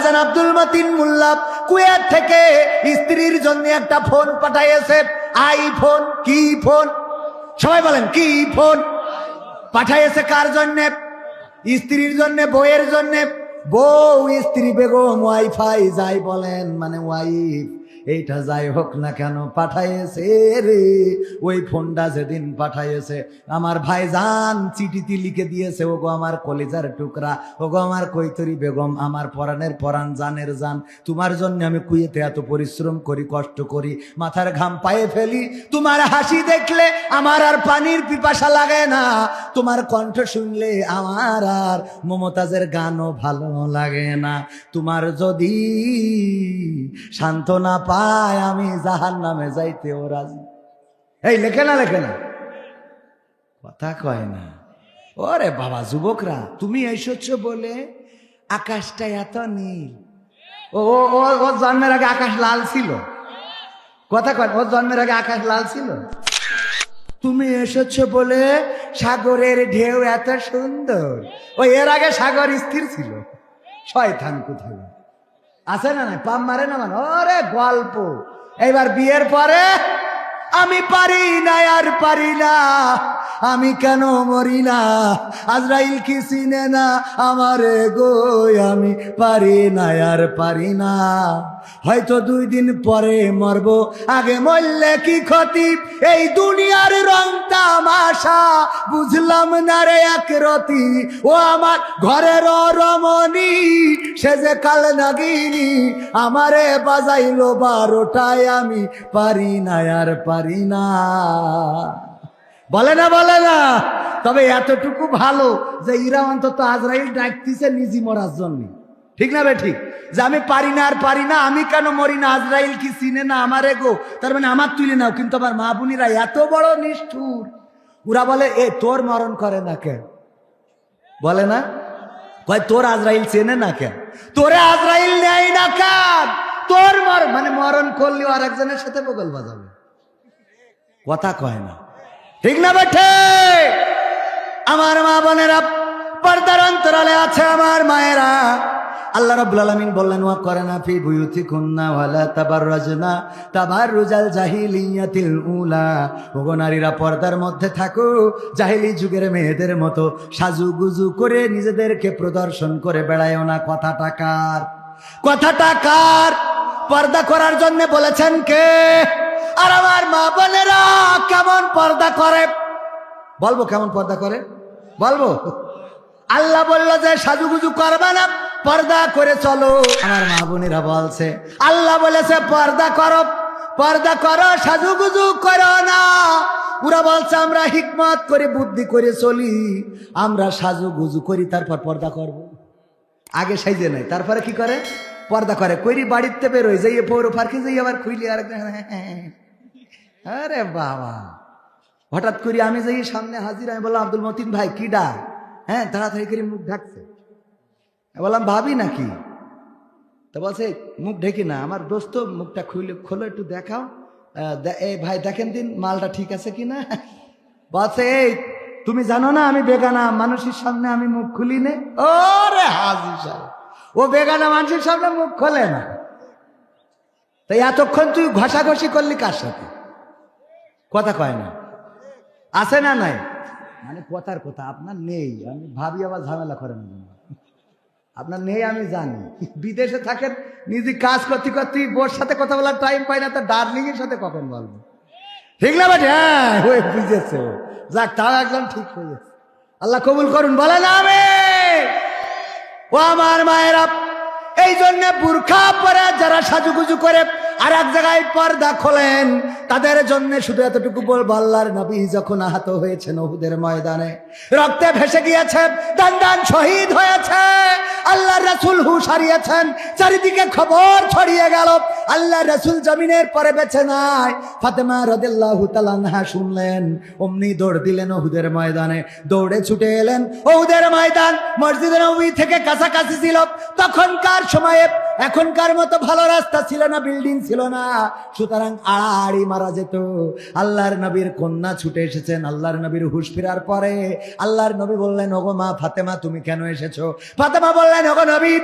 বাজান আব্দুল মতিন মোল্লা কুয়েত থেকে স্ত্রীর জন্য একটা ফোন পাঠাইছে, আইফোন। কি ফোন? সবাই বলেন কি ফোন পাঠাইছে? কার জন্য? স্ত্রীর জন্য, বউয়ের জন্য। বউ, স্ত্রী, বেগম, ওয়াইফাই যাই বলেন, মানে ওয়াইফ, এইটা যাই হোক না কেন পাঠাইছে রে। ওই ফোনটা যেদিন পাঠাইছে আমার ভাইজান চিঠিতে লিখে দিয়েছে, ওগো আমার কলিজার টুকরা, ওগো আমার কৈতরি বেগম, আমার পরাণের পরাণ, জানের জান, তোমার জন্য আমি কুয়েতে এত পরিশ্রম করি, কষ্ট করি, মাথার ঘাম পায়ে ফেলি। তোমার হাসি দেখলে আমার আর পানির পিপাসা লাগে না, তোমার কণ্ঠ শুনলে আমার আর মমতাজের গানও ভালো লাগে না। তোমার যদি সান্ত্বনা পায় আমি জাহান্নামে যাইতেও রাজি। এই লেখে না, লেখে না, কথা কয় না। ওরে বাবা যুবকরা, তুমি এসেছো বলে আকাশটা এত নীল। ও ও ও জন্মের আগে আকাশ লাল ছিল? কথা কয়, ওর জন্মের আগে আকাশ লাল ছিল? তুমি এসেছো বলে সাগরের ঢেউ এত সুন্দর। ওই এর আগে সাগর স্থির ছিল। শয়তান কোথায় আছে না? নাই পাম মারে না মানে, ওরে গল্প। এইবার বিয়ের পরে আমি পারি না, আর পারি না, আমি কেন মরি না, আজরাইল কি চিনে না আমারে গো, আমি পারি না, আর পারি না। হয়তো 2 দিন পরে মরবো, আগে মরলে কি ক্ষতি, এই দুনিয়ার রং তামাশা বুঝলাম না রে এক রতি। ও আমার ঘরের রমণী, সে যে কাল নাগিনী, আমারে বাজাইলো 12টায়, আমি পারি না, আর পারি না। বলে না, বলে না? তবে এতটুকু ভালো যে ইরা অন্তত আজরাইল ডাকতেছে নিজি মরার জন্য, ঠিক না বে ঠিক? যে আমি পারি না, আর পারি না, আমি কেন মরি না, আজরাইল কি চিনে না আমারে গো, তার মানে আমার তুলে নাও। কিন্তু আমার মা বোনিরা এত বড় নিষ্ঠুর, ওরা বলে এ তোর মরণ করে না কেন? বলে না? কয় তোর আজরাইল চেনে না কেন, তোরে আজরাইল নেয় না কেন, তোর মানে মরণ করলে আর একজনের সাথে বগল বাজাবে। কথা কয় না, ঠিক না বেঠে? আমার মা বোনেরা, পর্দার অন্তরালে আছে আমার মায়েরা, আল্লাহ রাব্বুল আলামিন বললেন ওয়া করানা ফি বুয়ুতিকুন্না ওয়ালা তাবাররাজনা তাবাররুজাল জাহিলিয়াতিল উলা। ওগো নারীরা, পর্দার মধ্যে থাকো, জাহিলি যুগের মেয়েদের মতো সাজুগুজু করে নিজেদেরকে প্রদর্শন করে বেড়ায়ও না। কথাটা কার? কথাটা কার? পর্দা করার জন্য বলেছেন কে? আর আমার মা বোনেরা কেমন পর্দা করে বলবো? কেমন পর্দা করে বলবো? আল্লাহ বলল যে সাজুগুজু করবে না, পর্দা করে চলো। আমার মা বোনেরা বলছে আল্লাহ বলেছে পর্দা করো, পর্দা করো, সাজুগুজু করো না। ওরা বলছে আমরা হিকমত করে বুদ্ধি করে চলি, আমরা সাজুগুজু করি তারপর পর্দা করব। আগে সাইজে নাই, তারপরে কি করে? পর্দা করে। কইরি বাড়িতে বেরোয় যাইয়ে পৌর পার্কে যাই, আবার খুইলি আর আরে বাবা। হঠাৎ করে আমি যাই সামনে হাজির, আমি বললাম আব্দুল মতিন ভাই কি ডা? হ্যাঁ, তাড়াতাড়ি করে মুখ ঢাকছে। বললাম ভাবি নাকি? তো বলছে মুখ ঢেকে না। আমার দোস্ত মুখটা খোলো একটু দেখাও। এই ভাই দেখেন দিন মালটা ঠিক আছে কিনা। বলছে এই তুমি জানো না আমি বেগানা মানুষের সামনে আমি মুখ খুলি নে। ওরে হাজির সাহেব, ও বেগানা মানুষের সামনে মুখ খোলে না। তাই এতক্ষণ তুই ঘষাঘষি করলি কার সাথে? কথা কয় না, আছে না নাই? মানে কথার কথা আপনার নেই, আমি ভাবি আবার ঝামেলা করেন না। আপনার নেই আমি জানি, বিদেশে থাকেন, নিজে কাজ করতে করতে বোর সাথে কথা বলার টাইম পাই না, তো ডার্লিং এর সাথে কখন বলবো? ঠিক না ভাই? হ্যাঁ, হয়ে বুঝেছে। যাক, তাও একদম ঠিক হয়ে গেছে। আল্লাহ কবুল করুন, বলেন আমিন। ও আমার মায়েরা, এই জন্য বুরখা পরে যারা সাজুগুজু করে আর এক জায়গায় পর্দা খোলেন, তাদের জন্য শুধু এতটুকু বলবো, আল্লাহর নবী যখন আহত হয়েছেন উহুদের ময়দানে, রক্তে ভেসে গিয়েছে, দান দান শহীদ হয়েছে, আল্লাহর রাসূল হুঁশ হারিয়েছেন, চারিদিকে খবর ছড়িয়ে গেল, আল্লাহর রাসূল জমিনের পরে বেঁচে নাই। ফাতেমা রাদিয়াল্লাহু তাআলা আনহা শুনলেন, অমনি দৌড় দিলেন উহুদের ময়দানে, দৌড়ে ছুটে এলেন। উহুদের ময়দান মসজিদে নববী থেকে কাছাকাছি ছিল। তখনকার সময়ে এখনকার মতো ভালো রাস্তা ছিল না, বিল্ডিং ছিল না, সুতরাং আড়াআড়ি মারা যেত। আল্লাহর নবীর কন্যা ছুটে এসেছেন। আল্লাহর নবীর হুঁশ ফেরার পরে আল্লাহর নবী বললেন, ওগো মা ফাতেমা, তুমি কেন এসেছো? ফাতেমা বললেন, ওগো নবী,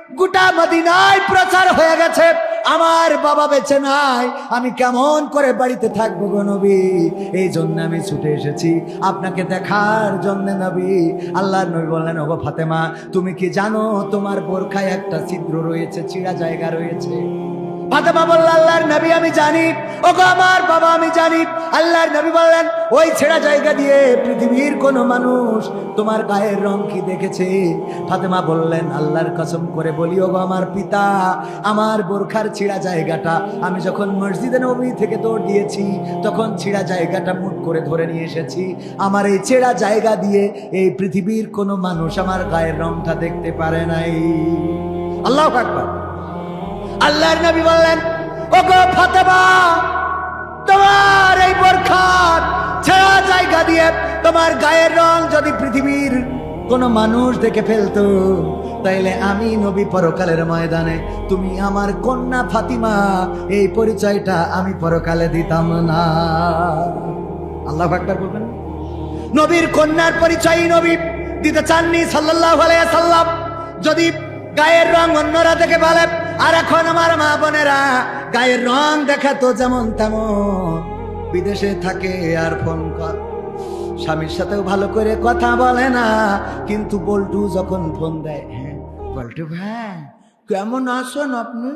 গোটা মদিনায় প্রচার হয়ে গেছে, আমার বাবা বেঁচে নাই, আমি কেমন করে বাড়িতে থাকবো গো নবী? এই জন্য আমি ছুটে এসেছি আপনাকে দেখার জন্য নবী। আল্লাহর নবী বললেন, ওগো ফাতেমা, তুমি কি জানো তোমার বোরখায় একটা ছিদ্র রয়েছে, ছিঁড়া জায়গা রয়েছে? ফাতেমা বলল, আল্লাহর নবী আমি জানি। ওগো আমার বাবা আমি জানি। আল্লাহর নবী বললেন, ওই ছেঁড়া জায়গা দিয়ে পৃথিবীর কোন মানুষ তোমার গায়ের রং কি দেখেছে? ফাতেমা বললেন, আল্লাহর কসম করে বলি ওগো আমার পিতা, আমার বোরখার ছিঁড়া জায়গাটা আমি যখন মসজিদে নবী থেকে দৌড় দিয়েছি, তখন ছিঁড়া জায়গাটা মুঠ করে ধরে নিয়ে এসেছি। আমার এই ছেঁড়া জায়গা দিয়ে এই পৃথিবীর কোনো মানুষ আমার গায়ের রংটা দেখতে পারে নাই। আল্লাহু আকবার। আল্লাহর নবী বললেন, ওগো ফাতেমা, তোমার এই বোরখার ছেঁড়া জায়গা দিয়ে তোমার গায়ের রং যদি পৃথিবীর কোন মানুষ দেখে ফেলতো, তাইলে আমি নবী পরকালের ময়দানে তুমি আমার কন্যা ফাতিমা, এই পরিচয়টা আমি পরকালে দিতাম না। আল্লাহু আকবার বলবেন। নবীর কন্যার পরিচয় নবী দিতে চাননি সাল্লাল্লাহু আলাইহি সাল্লাম। যদি গায়ের রং অন্যরা দেখে বলে, আর এখন আমার মা বোনেরা গায়ের রং দেখা তো যেমন তেমন, বিদেশে থাকে আর ফোন কর, স্বামীর সাথেও ভালো করে কথা বলে না, কিন্তু বল্টু যখন ফোন দেয়, হ্যাঁ বল্টু ভাই কেমন আছেন আপনি?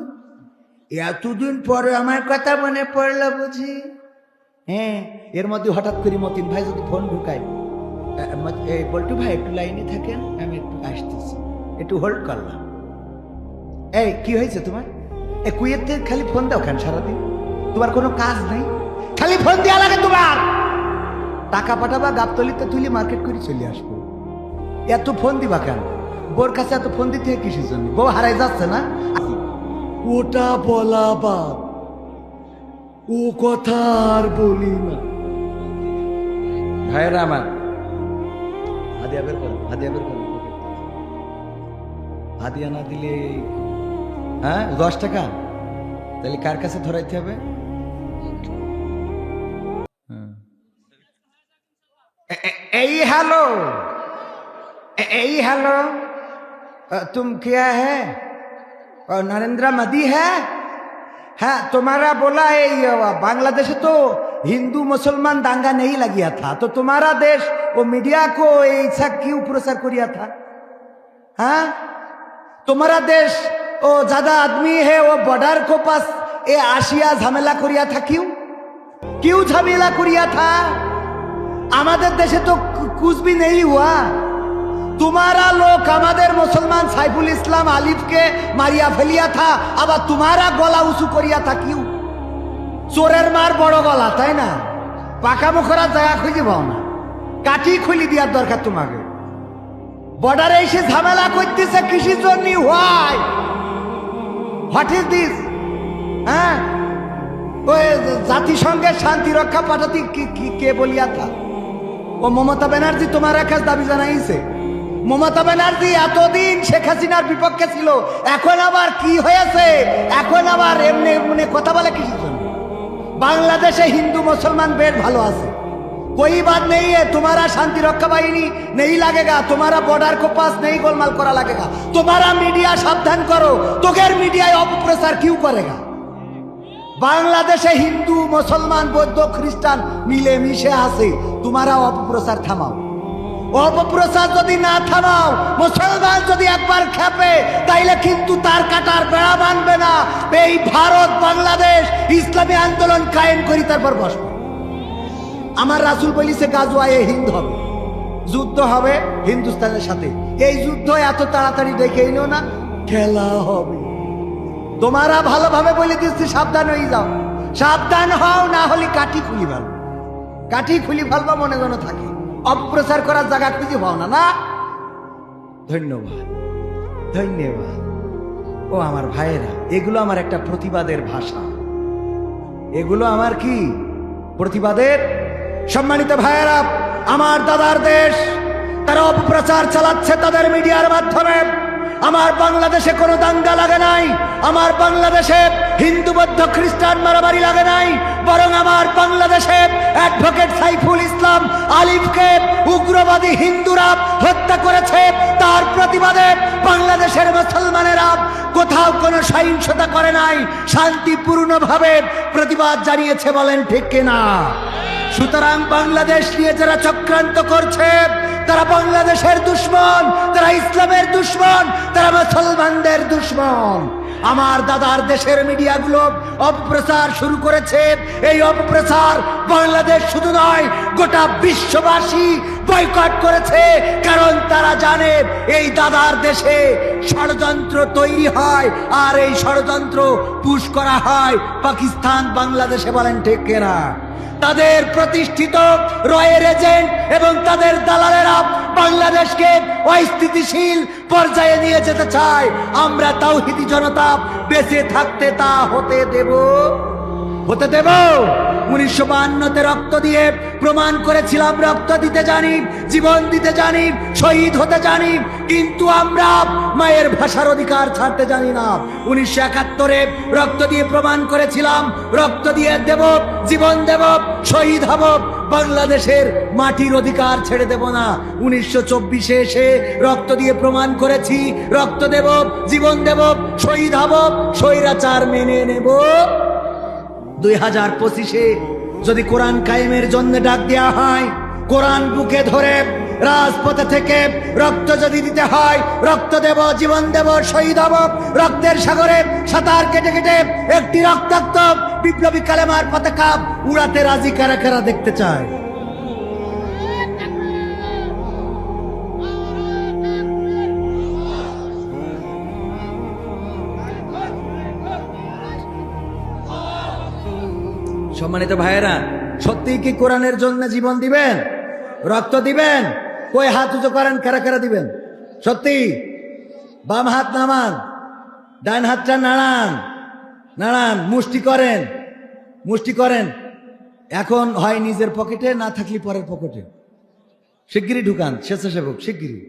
এতদিন পরে আমার কথা মনে পড়লো বুঝি? হ্যাঁ, এর মধ্যে হঠাৎ করে মতিন ভাই যদি ফোন ঢুকায়, বল্টু ভাই একটু লাইনে থাকেন, আমি একটু আসতেছি, একটু হোল্ড করলাম। এই কি হয়েছে তোমার? কুয়েতে খালি ফোন দাও কেন সারাদিন? তোমার কোনো কাজ নেই, খালি ফোন দেওয়া লাগে তোমার। টাকা পাঠাবা, গাবতলিতে তুলি মার্কেট করে চলে আসবো, এত ফোন দিবা কেন? বোর কাছে এত ফোন দিতে কিসের জন্য? বউ হারাই যাচ্ছে না? ওটা বলা বাদ, ও কথা আর বলি না। ভাইয়েরা আমার, হাদিয়া বের করো, হাদিয়া বের করো। হাদিয়া না দিলে, হ্যাঁ 10 টাকা, তাহলে কার কাছে ধরাইতে হবে? এই हेलो, यही हेलो, तुम क्या है? और नरेंद्र मोदी है? हाँ, तुम्हारा बोला है बांग्लादेश तो हिंदू मुसलमान दांगा नहीं लगिया था, तो तुम्हारा देश वो मीडिया को ऐसा क्यों प्रसार किया था? हाँ, तुम्हारा देश वो ज्यादा आदमी है, वो बॉर्डर को पास ये आशिया झमेला करिया था, क्यों क्यों झमेला करिया था? हमारे देशे तो कुछ भी नहीं हुआ। तुम्हारा लोग हमारे मुसलमान साइफुल इस्लाम आलिफ के मारिया फेलिया था, अब तुम्हारा गला उঁচু करिया था, क्यों? चोरेर मार बड़ गला, ताई ना? पाका मुखरा जगह खुঁজে পাও না, কাঠি খুলি দেওয়ার দরকার তোমাকে। বর্ডারে এসে ঝামেলা করতেছে কিসের জন্য? Why, what is this? হ্যাঁ, ওই জাতিসংঘের শান্তি রক্ষা পাঠাতে কে বলিয়া থা? ও মমতা ব্যানার্জি তোমার কাছে দাবি জানাইছে। মমতা ব্যানার্জি এতদিন শেখ হাসিনার বিপক্ষে ছিল, এখন আবার কি হয়েছে? এখন আবার এমনি এমনি কথা বলে কিসের জন্য? বাংলাদেশে হিন্দু মুসলমান বেশ ভালো আছে, कोई बात नहीं है। तुम्हारा शांति रक्षा बाहिनी नहीं लगेगा, तुम्हारा बॉर्डर को पास नहीं गोलमाल करा लगेगा, तुम्हारा मीडिया सावधान करो। तो गैर मीडिया अपप्रचार क्यों करेगा? बांग्लादेशे हिंदू मुसलमान बौद्ध ख्रिस्टान मिले मिशे आसे, तुम्हारा अपप्रचार थामाओ। अपप्रचार यदि ना थामाओ, मुसलमान यदि एक बार खेपे ताइले किन्तु तार काटार बेड़ा मानबे ना। এই ভারত বাংলাদেশ ইসলামী আন্দোলন কায়েম করি তারপর বসবো। আমার রাসূল বলেছে গাজওয়ায়ে হিন্দ হবে, যুদ্ধ হবে হিন্দুস্তানের সাথে। এই যুদ্ধ এত তাড়াতাড়ি দেখেই নিও না, খেলা হবে। তোমারা ভালোভাবে বলে দিচ্ছি, সাবধান হয়ে যাও, সাবধান হও, না হলে কাঠি খুলি ফেলবো। কাঠি খুলি ফেলবো মনে যেন থাকে, অপপ্রচার করার জায়গা খুঁজে পাও না। না, ধন্যবাদ ধন্যবাদ। ও আমার ভাইয়েরা, এগুলো আমার একটা প্রতিবাদের ভাষা, এগুলো আমার কি প্রতিবাদের। সম্মানিত ভাইয়েরা, আমার দাদার দেশ, তারা অপপ্রচার চালাচ্ছে তাদের মিডিয়ার মাধ্যমে। আমার বাংলাদেশে কোনো দাঙ্গা লাগে নাই, আমার বাংলাদেশে হিন্দু বৌদ্ধ খ্রিস্টান মারামারি লাগে নাই, বরং আমার বাংলাদেশে অ্যাডভোকেট সাইফুল ইসলাম আলিফকে উগ্রবাদী হিন্দুরা হত্যা করেছে। তার প্রতিবাদে বাংলাদেশের মুসলমানেরা কোথাও কোনো সহিংসতা করে নাই, শান্তিপূর্ণভাবে প্রতিবাদ জানিয়েছে। বলেন ঠিক কিনা? সুতরাং বাংলাদেশ নিয়ে যারা চক্রান্ত করছে তারা বাংলাদেশের দুশ্মন, তারা ইসলামের দুশ্মন, তারা মুসলমানদের দুশ্মন। আমার দাদার দেশের মিডিয়াগুলো অপপ্রচার শুরু করেছে। এই অপপ্রচার বাংলাদেশ শুধু নয়, গোটা বিশ্ববাসী বয়কট করেছে, কারণ তারা জানে এই দাদার দেশে ষড়যন্ত্র তৈরি হয় আর এই ষড়যন্ত্র পুশ করা হয় পাকিস্তান বাংলাদেশে। বলেন ঠিক কিনা? তাদের প্রতিষ্ঠিত রয়ের এজেন্ট এবং তাদের দালালেরা বাংলাদেশকে অস্থিতিশীল পর্যায়ে নিয়ে যেতে চায়। আমরা তাওহীদি জনতা বেঁচে থাকতে তা হতে দেব? 1952-তে রক্ত দিয়ে প্রমাণ করেছিলাম রক্ত দিতে জানি, জীবন দিতে জানি, শহীদ হতে জানি, কিন্তু আমরা মায়ের ভাষার অধিকার ছাড়তে জানি না। 1971-এ রক্ত দিয়ে প্রমাণ করেছিলাম রক্ত দিয়ে দেব, জীবন দেব, শহীদ হব, বাংলাদেশের মাটির অধিকার ছেড়ে দেব না। 1924-এ এসে রক্ত দিয়ে প্রমাণ করেছি রক্ত দেব, জীবন দেব, শহীদ হব, স্বৈরাচার মেনে নেব। 2025-এ যদি কোরআন কায়েমের জন্য ডাক দেওয়া হয়, কোরআন বুকে ধরে রাজপথে থেকে রক্ত যদি দিতে হয়, রক্ত দেব, জীবন দেব, শহীদ হব, রক্তের সাগরে সাঁতার কেটে কেটে একটি রক্তাক্ত বিপ্লবী কালেমার পতাকা উড়াতে রাজি কারা কারা দেখতে চায়? সম্মানিত ভাইয়েরা, সত্যি কি কোরআনের জন্য জীবন দিবেন, রক্ত দিবেন? কই হাত উঁচু করেন, কারা কারা দিবেন? সত্যি? বাম হাত নামান, ডান হাতটা নাড়ান, নাড়ান, মুষ্টি করেন, মুষ্টি করেন। এখন হয় নিজের পকেটে, না থাকলে পরের পকেটে। শিগগিরই ঢুকান, স্বেচ্ছাসেবক শিগগিরই।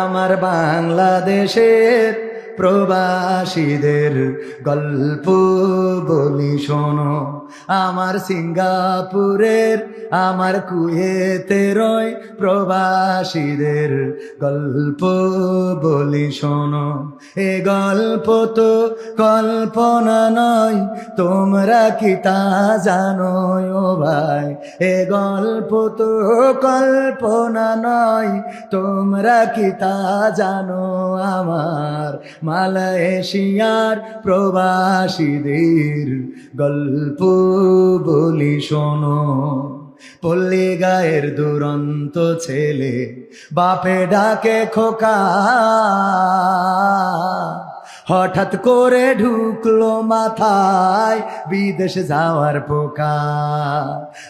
আমার বাংলাদেশের প্রবাসীদের গল্প বলি শোনো, আমার সিঙ্গাপুরের, আমার কুয়েতের প্রবাসীদের গল্প বলি শোনো। এ গল্প তো কল্পনা নয়, তোমরা কি তা জানো ও ভাই? এ গল্প তো কল্পনা নয়, তোমরা কি তা জানো? আমার মালয়েশিয়ার প্রবাসীদের গল্প বলি শোনো। পল্লী গায়ের দুরন্ত ছেলে বাপে ডাকে খোকা, হঠাৎ করে ঢুকলো মাথায় বিদেশ যাওয়ার পোকা।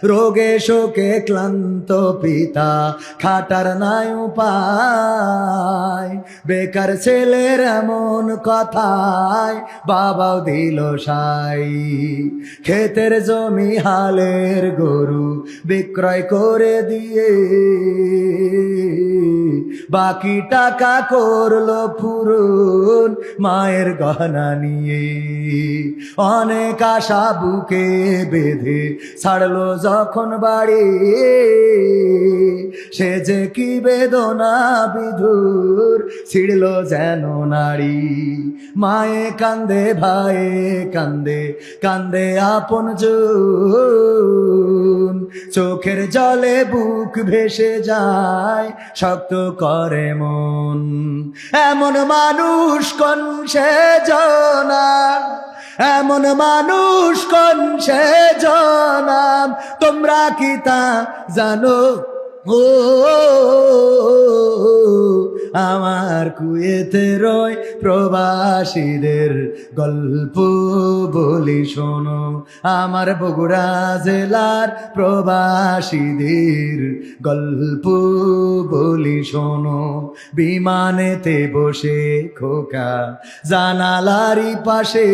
রোগে শোকে ক্লান্ত পিতা, খাটার নাই উপায়, বেকার ছেলের এমন কথায় বাবাও দিল সাই। ক্ষেতের জমি হালের গরু বিক্রয় করে দিয়ে বাকি টাকা করলো পূরণ মায়ের গহনা নিয়ে। অনেক আশা বুকে বেঁধে ছাড়লো যখন বাড়ি, সে যে কি বেদনা বিধুর ছিড়ল যেন নারী। মায়ে কান্দে, ভাইয়ে কান্দে, কান্দে আপন জন, চোখের জলে বুক ভেসে যায়, শক্ত করে মন। এমন মানুষ কোন সে জনা, এমন মানুষ কোন সে জনা, তোমরা কি তা জানো? ও আমার কুয়েতের প্রবাসীদের গল্প বলি শোনো, আমার বগুড়া জেলার প্রবাসীদের গল্প বলি শোনো। বিমানেতে বসে খোকা জানালারি পাশে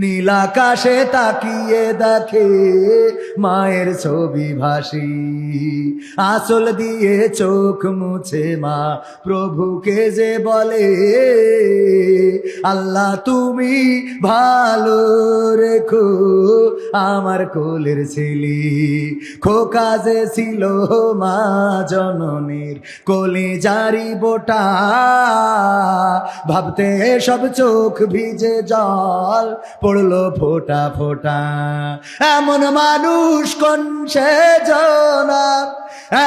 নীলাকাশে তাকিয়ে দেখে মায়ের ছবি ভাসি, আঁচল দিয়ে চোখ মুছে মা প্রভুকে যে বলে, আল্লাহ তুমি ভালো রেখো আমার কোলের ছেলে। খোকা যে ছিল মা জননীর কলিজারি বোটা, ভাবতে সব চোখ ভিজে জল পড়লো ফোঁটা ফোঁটা। এমন মানুষ কোন সে জনাব,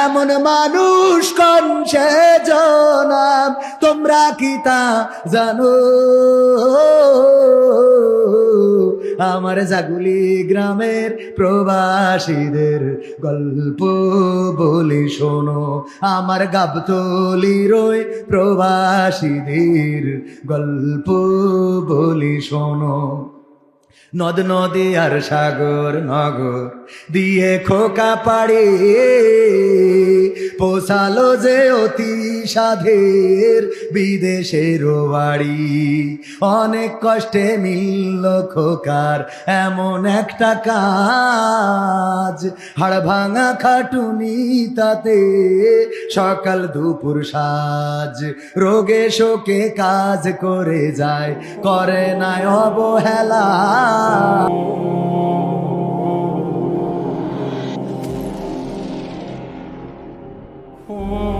এমন মানুষ কোন সে জনাব, তোমরা কি তা জানো? আমার জাগুলি গ্রামের প্রবাসীদের গল্প বলি শোনো, আমার গাবতলির ওই প্রবাসীদের গল্প বলি শোনো। নদ নদী আর সাগর নগর দিয়ে খোকা পাড়ে পোষালো যে অতি সাধের বিদেশের বাড়ি। অনেক কষ্টে মিলল খোকার এমন একটা কাজ, হাড় ভাঙা খাটুনি তাতে সকাল দুপুর সাজ, রোগে শোকে কাজ করে যায়, করে না অবহেলা। Oh